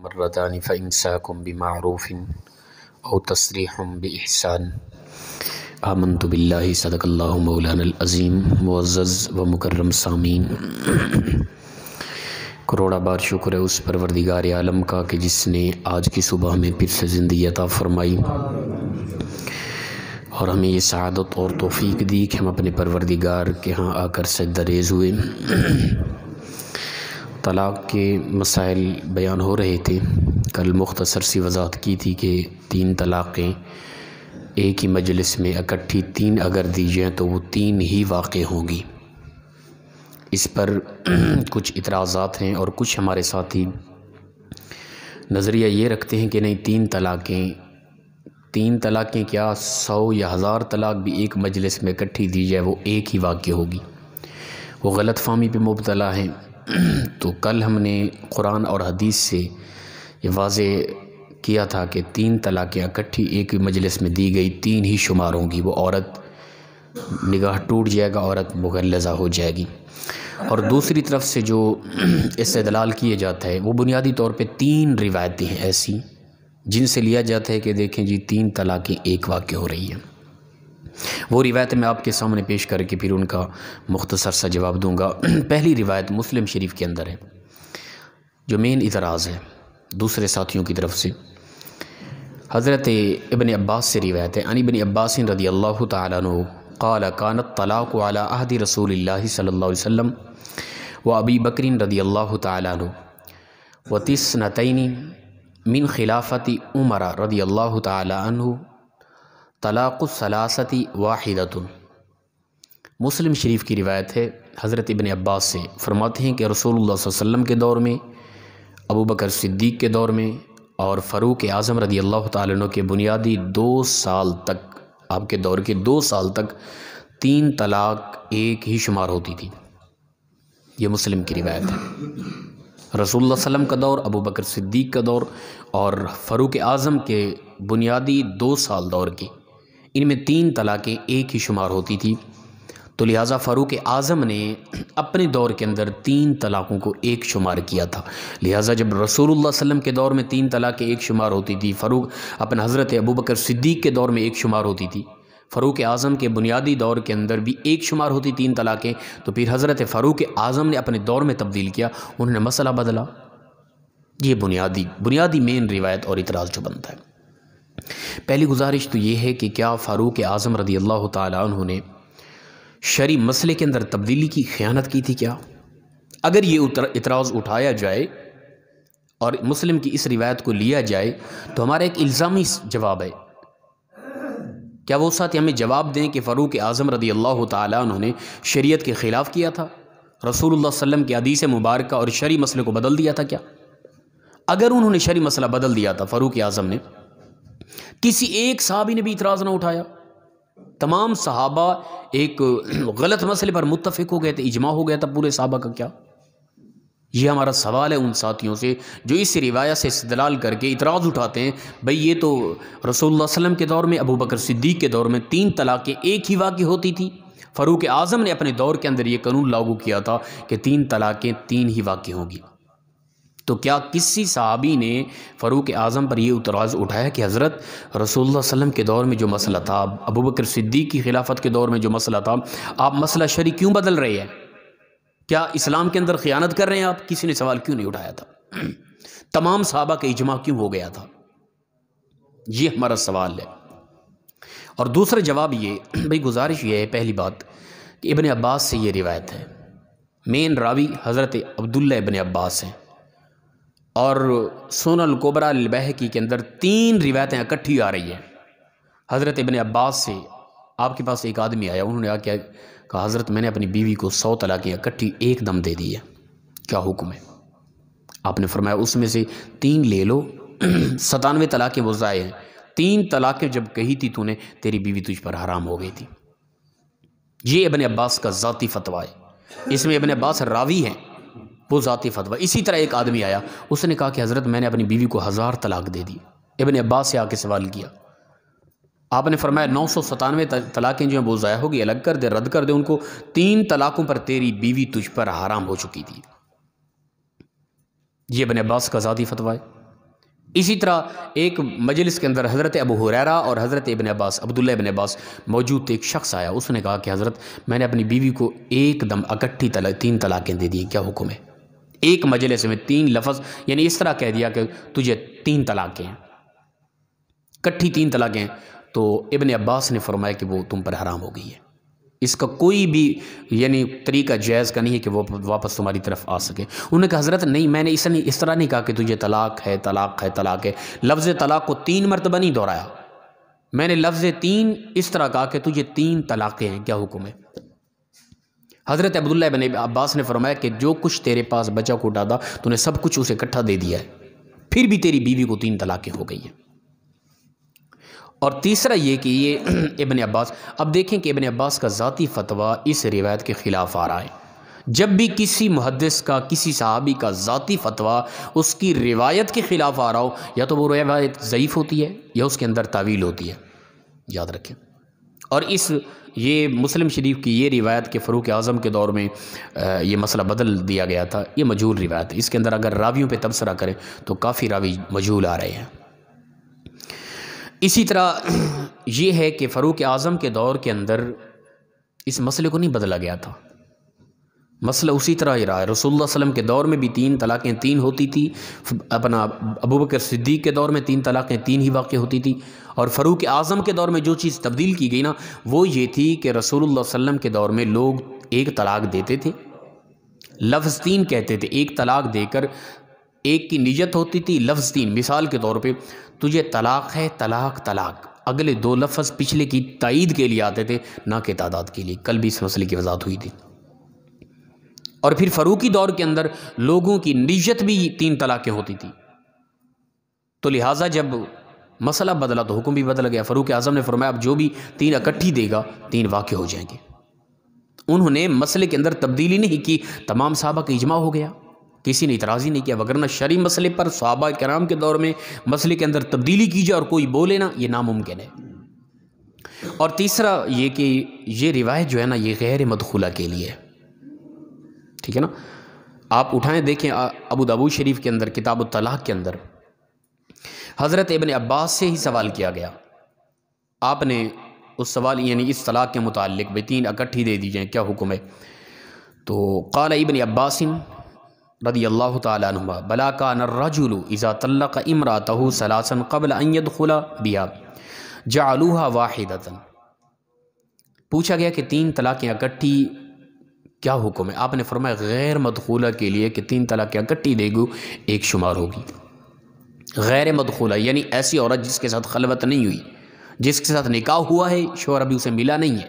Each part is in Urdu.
مرتان فإمساك بمعروف أو تسريح بإحسان۔ آمنت باللہ صدق اللہ مولانا العظیم۔ معزز و مکرم سامعین، کروڑا بار شکر ہے اس پروردگار عالم کا کہ جس نے آج کی صبح میں پھر سے زندگی عطا فرمائی اور ہمیں یہ سعادت اور توفیق دی کہ ہم اپنے پروردگار کے ہاں آ کر سجدہ ریز ہوئے۔ طلاق کے مسائل بیان ہو رہے تھے، کل مختصر سی وضاحت کی تھی کہ 3 طلاقیں ایک ہی مجلس میں اکٹھی 3 اگر دی جائیں تو وہ 3 ہی واقع ہوں گی۔ اس پر کچھ اعتراضات ہیں اور کچھ ہمارے ساتھی نظریہ یہ رکھتے ہیں کہ نہیں، 3 طلاقیں کیا 100 یا 1000 طلاق بھی ایک مجلس میں اکٹھی دی جائے وہ ایک ہی واقع ہوگی، وہ غلط فہمی پہ مبتلا ہیں۔ تو کل ہم نے قرآن اور حدیث سے یہ واضح کیا تھا کہ 3 طلاقیں اکٹھی ایک مجلس میں دی گئی 3 ہی شمار ہوں گی، وہ عورت نگاہ ٹوٹ جائے گا، عورت مغلظہ ہو جائے گی۔ اور دوسری طرف سے جو استدلال کیے جاتا ہے وہ بنیادی طور پہ 3 روایتیں ہیں ایسی جن سے لیا جاتا ہے کہ دیکھیں جی 3 طلاقیں ایک واقع ہو رہی ہیں۔ وہ روایت میں آپ کے سامنے پیش کر کے پھر ان کا مختصر سا جواب دوں گا۔ پہلی روایت مسلم شریف کے اندر ہے، جو مین اعتراض ہے دوسرے ساتھیوں کی طرف سے۔ حضرت ابن عباس سے روایت ہے، عن ابن عباس رضی اللہ تعالیٰ عنہ قال كان الطلاق على عهد رسول اللہ صلی اللہ علیہ وسلم و ابی بکر رضی اللہ تعالیٰ عنہ و 2 من خلافت عمر رضی اللہ تعالیٰ عنہ طلاق الثلاثۃ واحدۃ۔ مسلم شریف کی روایت ہے، حضرت ابن عباس سے فرماتے ہیں کہ رسول اللہ صلی اللہ علیہ وسلم کے دور میں، ابو بکر صدیق کے دور میں اور فاروق اعظم رضی اللہ تعالیٰ عنہ کے بنیادی 2 سال تک، آپ کے دور کے 2 سال تک 3 طلاق ایک ہی شمار ہوتی تھی۔ یہ مسلم کی روایت ہے۔ رسول اللہ صلی اللہ علیہ وسلم کا دور، ابو بکر صدیق کا دور اور فاروق اعظم کے بنیادی 2 سال دور کے، ان میں 3 طلاقیں ایک ہی شمار ہوتی تھی۔ تو لہٰذا فاروق اعظم نے اپنے دور کے اندر 3 طلاقوں کو ایک شمار کیا تھا۔ لہٰذا جب رسول اللہ صلی اللہ علیہ وسلم کے دور میں 3 طلاقیں ایک شمار ہوتی تھی، فاروق اپنے حضرت ابو بکر صدیق کے دور میں ایک شمار ہوتی تھی، فاروق اعظم کے بنیادی دور کے اندر بھی ایک شمار ہوتی 3 طلاقیں، تو پھر حضرت فاروق اعظم نے اپنے دور میں تبدیل کیا، انہوں نے مسئلہ بدلا۔ یہ بنیادی مین روایت اور اعتراض جو بنتا ہے۔ پہلی گزارش تو یہ ہے کہ کیا فاروق اعظم رضی اللہ تعالیٰ عنہ نے شرعی مسئلے کے اندر تبدیلی کی، خیانت کی تھی کیا؟ اگر یہ اعتراض اٹھایا جائے اور مسلم کی اس روایت کو لیا جائے تو ہمارا ایک الزامی جواب ہے، کیا وہ ساتھ ہمیں جواب دیں کہ فاروق اعظم رضی اللہ تعالیٰ عنہ نے شریعت کے خلاف کیا تھا، رسول اللہ صلی اللہ علیہ وسلم کی حدیث مبارکہ اور شرعی مسئلے کو بدل دیا تھا کیا؟ اگر انہوں نے شرعی مسئلہ بدل دیا تھا فاروق اعظم نے، کسی ایک صحابی نے بھی اعتراض نہ اٹھایا، تمام صحابہ ایک غلط مسئلے پر متفق ہو گئے تھے، اجماع ہو گیا تھا پورے صحابہ کا، کیا؟ یہ ہمارا سوال ہے ان ساتھیوں سے جو اس روایت سے استدلال کر کے اعتراض اٹھاتے ہیں، بھئی یہ تو رسول اللہ صلی اللہ علیہ وسلم کے دور میں، ابو بکر صدیق کے دور میں 3 طلاقیں ایک ہی واقع ہوتی تھی، فاروق اعظم نے اپنے دور کے اندر یہ قانون لاگو کیا تھا کہ 3 طلاقیں 3 ہی واقع ہوں گی۔ تو کیا کسی صحابی نے فاروق اعظم پر یہ اعتراض اٹھایا کہ حضرت رسول اللہ صلی اللہ علیہ وسلم کے دور میں جو مسئلہ تھا، ابو بکر صدیق کی خلافت کے دور میں جو مسئلہ تھا، آپ مسئلہ شرعی کیوں بدل رہے ہیں؟ کیا اسلام کے اندر خیانت کر رہے ہیں آپ؟ کسی نے سوال کیوں نہیں اٹھایا تھا؟ تمام صحابہ کا اجماع کیوں ہو گیا تھا؟ یہ ہمارا سوال ہے۔ اور دوسرا جواب یہ، بھئی گزارش یہ ہے، پہلی بات کہ ابن عباس سے یہ روایت ہے، مین راوی حضرت عبداللہ ابن عباس ہیں، اور سنن الکبریٰ البیہقی کے اندر 3 روایتیں اکٹھی آ رہی ہیں۔ حضرت ابن عباس سے آپ کے پاس ایک آدمی آیا، انہوں نے کہا حضرت میں نے اپنی بیوی کو 100 طلاقیں اکٹھی ایک دم دے دی ہے، کیا حکم ہے؟ آپ نے فرمایا اس میں سے 3 لے لو، 97 طلاقیں وہ ضائع ہیں، 3 طلاقیں جب کہی تھی تو نے، تیری بیوی تجھ پر حرام ہو گئی تھی۔ یہ ابن عباس کا ذاتی فتویٰ ہے، اس میں ابن عباس راوی ہیں، وہ ذاتی فتویٰ۔ اسی طرح ایک آدمی آیا، اس نے کہا کہ حضرت میں نے اپنی بیوی کو 1000 طلاق دے دی۔ ابن عباس سے آ کے سوال کیا، آپ نے فرمایا 997 طلاقیں جو ہیں وہ ضائع ہو گئی، الگ کر دے، رد کر دے ان کو، 3 طلاقوں پر تیری بیوی تجھ پر حرام ہو چکی تھی۔ یہ ابن عباس کا ذاتی فتویٰ ہے۔ اسی طرح ایک مجلس کے اندر حضرت ابو ہریرہ اور حضرت ابن عباس عبداللہ ابن عباس موجود تھے. ایک شخص آیا, اس نے کہا کہ حضرت میں نے اپنی بیوی کو ایک دم اکٹھی 3 طلاقیں دے دی, کیا حکم ہے؟ ایک مجلس میں 3 لفظ, یعنی اس طرح کہہ دیا کہ تجھے 3 طلاقیں ہیں, کٹھی 3 طلاقیں ہیں. تو ابن عباس نے فرمایا کہ وہ تم پر حرام ہو گئی ہے, اس کا کوئی بھی یعنی طریقہ جائز کا نہیں ہے کہ وہ واپس تمہاری طرف آ سکے. انہوں نے کہا حضرت نہیں, میں نے اس طرح نہیں کہا کہ تجھے طلاق ہے طلاق ہے طلاق ہے. لفظ طلاق کو 3 مرتبہ نہیں دہرایا, میں نے لفظ 3 اس طرح کہا کہ تجھے 3 طلاقیں ہیں, کیا حکم ہے؟ حضرت عبداللہ ابن عباس نے فرمایا کہ جو کچھ تیرے پاس بچا کوٹا تھا تو نے سب کچھ اسے اکٹھا دے دیا ہے, پھر بھی تیری بیوی کو 3 طلاقیں ہو گئی ہیں. اور تیسرا یہ کہ یہ ابن عباس, اب دیکھیں کہ ابن عباس کا ذاتی فتویٰ اس روایت کے خلاف آ رہا ہے. جب بھی کسی محدث کا کسی صحابی کا ذاتی فتویٰ اس کی روایت کے خلاف آ رہا ہو, یا تو وہ روایت ضعیف ہوتی ہے یا اس کے اندر تعویل ہوتی ہے, یاد رکھیں. اور یہ مسلم شریف کی یہ روایت کے فاروق اعظم کے دور میں یہ مسئلہ بدل دیا گیا تھا, یہ مجہول روایت ہے. اس کے اندر اگر راویوں پہ تبصرہ کریں تو کافی راوی مجہول آ رہے ہیں. اسی طرح یہ ہے کہ فاروق اعظم کے دور کے اندر اس مسئلے کو نہیں بدلا گیا تھا, مسئلہ اسی طرح ہی رہا ہے. رسول اللہ صلی اللہ علیہ وسلم کے دور میں بھی 3 طلاقیں 3 ہوتی تھی, اپنا ابوبکر صدیق کے دور میں 3 طلاقیں 3 ہی واقع ہوتی تھی. اور فاروق اعظم کے دور میں جو چیز تبدیل کی گئی نا, وہ یہ تھی کہ رسول اللہ صلی اللہ علیہ وسلم کے دور میں لوگ 1 طلاق دیتے تھے, لفظ 3 کہتے تھے, 1 طلاق دے کر ایک کی نیت ہوتی تھی, لفظ 3. مثال کے طور پہ تجھے طلاق ہے طلاق طلاق, اگلے 2 لفظ پچھلے کی تائید کے لیے آتے تھے, نہ کہ تعداد کے لیے. کل بھی اس مسئلے کی وضاحت ہوئی تھی. اور پھر فاروقی دور کے اندر لوگوں کی نیت بھی 3 طلاقیں ہوتی تھی, تو لہٰذا جب مسئلہ بدلا تو حکم بھی بدل گیا. فاروق اعظم نے فرمایا اب جو بھی 3 اکٹھی دے گا 3 واقع ہو جائیں گے. انہوں نے مسئلے کے اندر تبدیلی نہیں کی, تمام صحابہ کا اجماع ہو گیا, کسی نے اعتراض ہی نہیں کیا. وگرنہ شرعی مسئلے پر صحابہ کرام کے دور میں مسئلے کے اندر تبدیلی کی جائے اور کوئی بولے نا, یہ ناممکن ہے. اور تیسرا یہ کہ یہ روایت جو ہے نا یہ غیر مدخولہ کے لیے ہے, ٹھیک ہے نا. آپ اٹھائیں دیکھیں ابو داؤد شریف کے اندر کتاب الطلاق کے اندر حضرت ابن عباس سے ہی سوال کیا گیا. آپ نے اس سوال یعنی اس طلاق کے متعلق 3 اکٹھی دے دی جائیں, کیا حکم ہے؟ تو قال ابن عباس رضی اللہ تعالی عنہما بلا کان الرجل اذا طلق امرأته 3 قبل ان يدخل بها جعلوها واحدة. پوچھا گیا کہ 3 طلاقیں اکٹھی کیا حکم ہے؟ آپ نے فرمایا غیر مدخولہ کے لیے کہ 3 طلاقیں اکٹھی دے گو ایک شمار ہوگی. غیر مدخولہ یعنی ایسی عورت جس کے ساتھ خلوت نہیں ہوئی, جس کے ساتھ نکاح ہوا ہے شوہر ابھی اسے ملا نہیں ہے,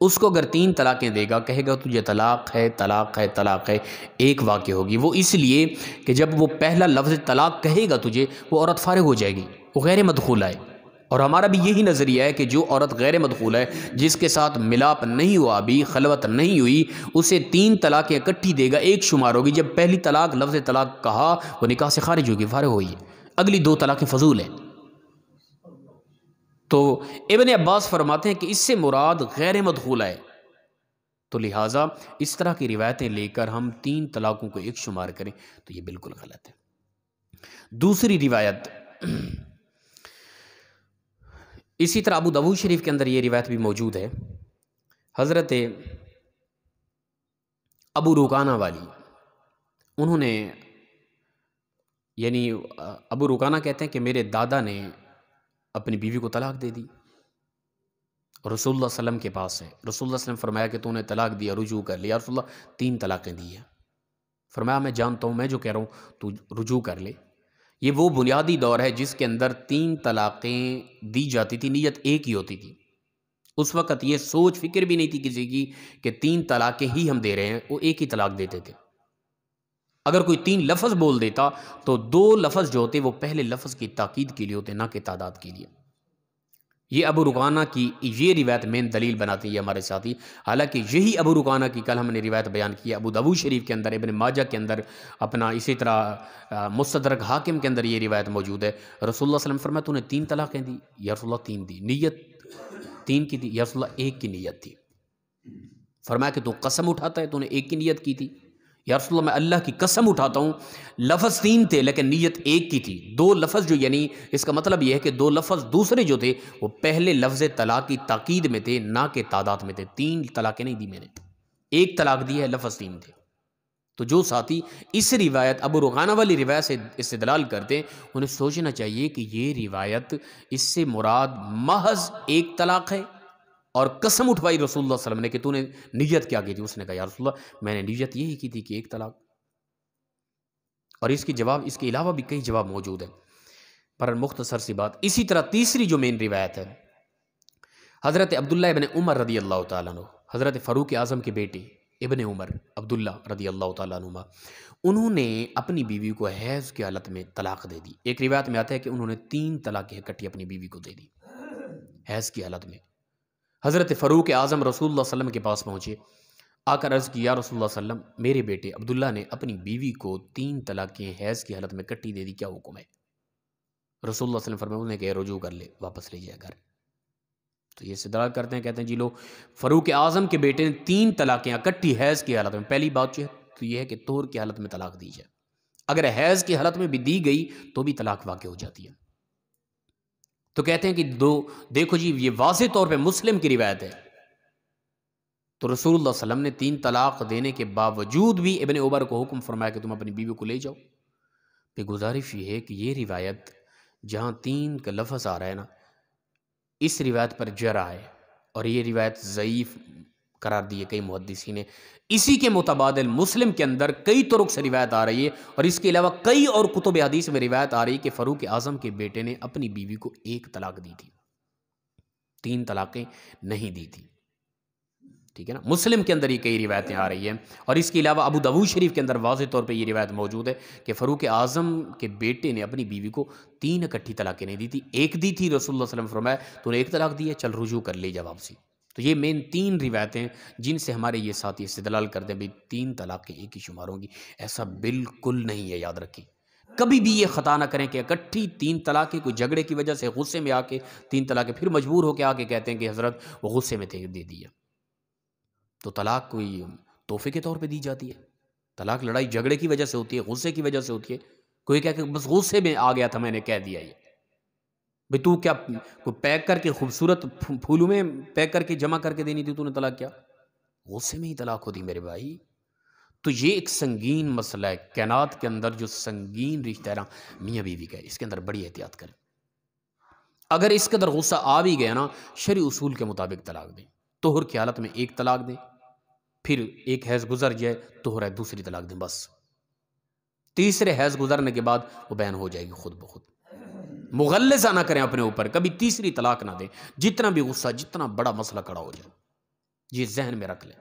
اس کو اگر 3 طلاقیں دے گا, کہے گا تجھے طلاق ہے طلاق ہے طلاق ہے, ایک واقع ہوگی. وہ اس لیے کہ جب وہ پہلا لفظ طلاق کہے گا تجھے, وہ عورت فارغ ہو جائے گی, وہ غیر مدخولہ ہے. اور ہمارا بھی یہی نظریہ ہے کہ جو عورت غیر مدخولہ ہے, جس کے ساتھ ملاپ نہیں ہوا ابھی, خلوت نہیں ہوئی, اسے 3 طلاقیں اکٹھی دے گا ایک شمار ہوگی. جب پہلی طلاق لفظ طلاق کہا وہ نکاح سے خارج ہوگی, فارغ ہوئی, اگلی 2 طلاقیں فضول ہیں. تو ابن عباس فرماتے ہیں کہ اس سے مراد غیر مدخولہ ہے, تو لہٰذا اس طرح کی روایتیں لے کر ہم 3 طلاقوں کو ایک شمار کریں تو یہ بالکل غلط ہے. دوسری روایت اسی طرح ابو داؤد شریف کے اندر یہ روایت بھی موجود ہے. حضرت ابو رکانہ والی, انہوں نے یعنی ابو رکانہ کہتے ہیں کہ میرے دادا نے اپنی بیوی کو طلاق دے دی اور رسول اللہ صلی اللہ علیہ وسلم کے پاس ہے. رسول اللہ صلی اللہ علیہ وسلم فرمایا کہ تو نے طلاق دیا, رجوع کر لیا. رسول اللہ 3 طلاقیں دی ہیں. فرمایا میں جانتا ہوں, میں جو کہہ رہا ہوں تو رجوع کر لے. یہ وہ بنیادی دور ہے جس کے اندر 3 طلاقیں دی جاتی تھی, نیت ایک ہی ہوتی تھی. اس وقت یہ سوچ فکر بھی نہیں تھی کسی کی کہ 3 طلاقیں ہی ہم دے رہے ہیں, وہ ایک ہی طلاق دیتے تھے. اگر کوئی 3 لفظ بول دیتا تو 2 لفظ جو ہوتے وہ پہلے لفظ کی تاکید کے لیے ہوتے, نہ کہ تعداد کے لیے. یہ ابو رکانہ کی یہ روایت مین دلیل بناتی ہے ہمارے ساتھی. حالانکہ یہی ابو رکانہ کی کل ہم نے روایت بیان کی ہے ابو داؤد شریف کے اندر, ابن ماجہ کے اندر, اپنا اسی طرح مستدرک حاکم کے اندر یہ روایت موجود ہے. رسول اللہ صلی اللہ علیہ وسلم فرمایا تو نے 3 طلاقیں دی؟ یا رسول اللہ 3 دی. نیت 3 کی تھی؟ یا رسول اللہ 1 کی نیت تھی. فرمایا کہ تو قسم اٹھاتا ہے تو نے 1 کی نیت کی تھی. یا رسول اللہ میں اللہ کی قسم اٹھاتا ہوں لفظ 3 تھے لیکن نیت ایک کی تھی. 2 لفظ جو یعنی اس کا مطلب یہ ہے کہ 2 لفظ دوسرے جو تھے وہ پہلے لفظ طلاق کی تاکید میں تھے نہ کہ تعداد میں تھے. 3 طلاقیں نہیں دی میں نے, 1 طلاق دی ہے, لفظ 3 تھے. تو جو ساتھی اس روایت ابو روغانہ والی روایت سے استدلال کرتے ہیں انہیں سوچنا چاہیے کہ یہ روایت اس سے مراد محض 1 طلاق ہے. اور قسم اٹھوائی رسول اللہ صلی اللہ علیہ وسلم نے کہ تو نے نیت کیا کی تھی؟ اس نے کہا یا رسول اللہ میں نے نیت یہی کی تھی کہ 1 طلاق. اور اس کے علاوہ بھی کئی جواب موجود ہیں, پر مختصر سی بات. اسی طرح تیسری جو مین روایت ہے حضرت عبداللہ ابن عمر رضی اللہ تعالیٰ عنہ, حضرت فاروق اعظم کے بیٹے ابن عمر عبداللہ رضی اللہ تعالیٰ عنہ, انہوں نے اپنی بیوی کو حیض کی حالت میں طلاق دے دی. ایک روایت میں آتا ہے کہ انہوں نے 3 طلاقیں اکٹھی اپنی بیوی کو دے دی حیض کی حالت میں. حضرت فاروق اعظم رسول اللہ صلی اللہ علیہ وسلم کے پاس پہنچے, آ کر عرض کی یا رسول اللہ صلی اللہ علیہ وسلم میرے بیٹے عبداللہ نے اپنی بیوی کو 3 طلاقیں حیض کی حالت میں اکٹھی دے دی, کیا حکم ہے؟ رسول اللہ صلی اللہ علیہ وسلم فرمایا انہیں کہ رجوع کر لے, واپس لے جائے گھر. تو یہ استدلال کرتے ہیں, کہتے ہیں جی لو فاروق اعظم کے بیٹے نے 3 طلاقیں اکٹھی حیض کی حالت میں. پہلی بات جو ہے تو یہ ہے کہ طہر کی حالت میں طلاق دی جائے. اگر حیض کی حالت میں بھی دی گئی تو بھی طلاق واقع ہو جاتی ہے. تو کہتے ہیں کہ دیکھو جی یہ واضح طور پہ مسلم کی روایت ہے. تو رسول اللہ صلی اللہ علیہ وسلم نے 3 طلاق دینے کے باوجود بھی ابن عمر کو حکم فرمایا کہ تم اپنی بیوی کو لے جاؤ. پہ گزارش یہ ہے کہ یہ روایت جہاں 3 کا لفظ آ رہا ہے نا, اس روایت پر جرح ہے اور یہ روایت ضعیف قرار دی ہے کئی محدثین نے. اسی کے متبادل مسلم کے اندر کئی طرق سے روایت آ رہی ہے, اور اس کے علاوہ کئی اور کتب حدیث میں روایت آ رہی ہے کہ فاروق اعظم کے بیٹے نے اپنی بیوی کو 1 طلاق دی تھی, 3 طلاقیں نہیں دی تھی. ٹھیک ہے نا, مسلم کے اندر یہ کئی روایتیں آ رہی ہیں. اور اس کے علاوہ ابو داؤد شریف کے اندر واضح طور پہ یہ روایت موجود ہے کہ فاروق اعظم کے بیٹے نے اپنی بیوی کو 3 اکٹھی طلاقیں نہیں دی تھی, 1 دی تھی. رسول اللہ صلی اللہ علیہ وسلم فرمایا تو نے 1 طلاق دی ہے, چل رجوع کر لے جا واپسی. تو یہ مین 3 روایتیں جن سے ہمارے یہ ساتھی استدلال کرتے ہیں بھئی 3 طلاقیں ایک ہی شمار ہوں گی. ایسا بالکل نہیں ہے, یاد رکھیں. کبھی بھی یہ خطا نہ کریں کہ اکٹھی 3 طلاقیں کوئی جھگڑے کی وجہ سے غصے میں آ کے 3 طلاقیں پھر مجبور ہو کے آ کے کہتے ہیں کہ حضرت وہ غصے میں دے دی ہے. تو طلاق کوئی تحفے کے طور پہ دی جاتی ہے؟ طلاق لڑائی جھگڑے کی وجہ سے ہوتی ہے, غصے کی وجہ سے ہوتی ہے. کوئی کہہ کہ بس غصے میں آ گیا تھا میں نے کہہ دیا یہ. بھئی تو کیا کوئی پیک کر کے خوبصورت پھولوں میں پیک کر کے جمع کر کے دینی تھی, تو نے طلاق کیا غصے میں ہی طلاق ہوتی میرے بھائی. تو یہ ایک سنگین مسئلہ ہے کائنات کے اندر, جو سنگین رشتہ ہے نا میاں بیوی کا ہے, اس کے اندر بڑی احتیاط کریں. اگر اس کے اندر غصہ آ بھی گیا نا, شرعی اصول کے مطابق طلاق دیں. طہر کی حالت میں 1 طلاق دیں, پھر 1 حیض گزر جائے طہر ہے, دوسری طلاق دیں بس. تیسرے حیض گزرنے کے بعد وہ بین ہو جائے گی خود بخود. مغلظہ نہ کریں اپنے اوپر, کبھی تیسری طلاق نہ دیں. جتنا بھی غصہ, جتنا بڑا مسئلہ کھڑا ہو جائے, یہ ذہن میں رکھ لیں.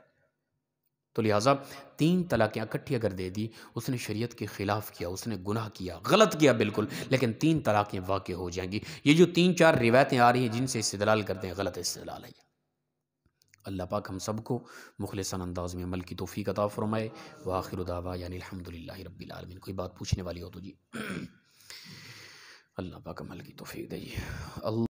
تو لہٰذا 3 طلاقیں اکٹھی اگر دے دی, اس نے شریعت کے خلاف کیا, اس نے گناہ کیا, غلط کیا بالکل, لیکن 3 طلاقیں واقع ہو جائیں گی. یہ جو 3-4 روایتیں آ رہی ہیں جن سے استدلال کرتے ہیں, غلط استدلال ہے. اللہ پاک ہم سب کو مخلصانہ انداز میں عمل کی توفیق عطا فرمائے. وآخر دعوانا یعنی الحمدللہ رب العالمین. کوئی بات پوچھنے والی ہو تو جی. اللہ پاک عمل کی توفیق دے. اللہ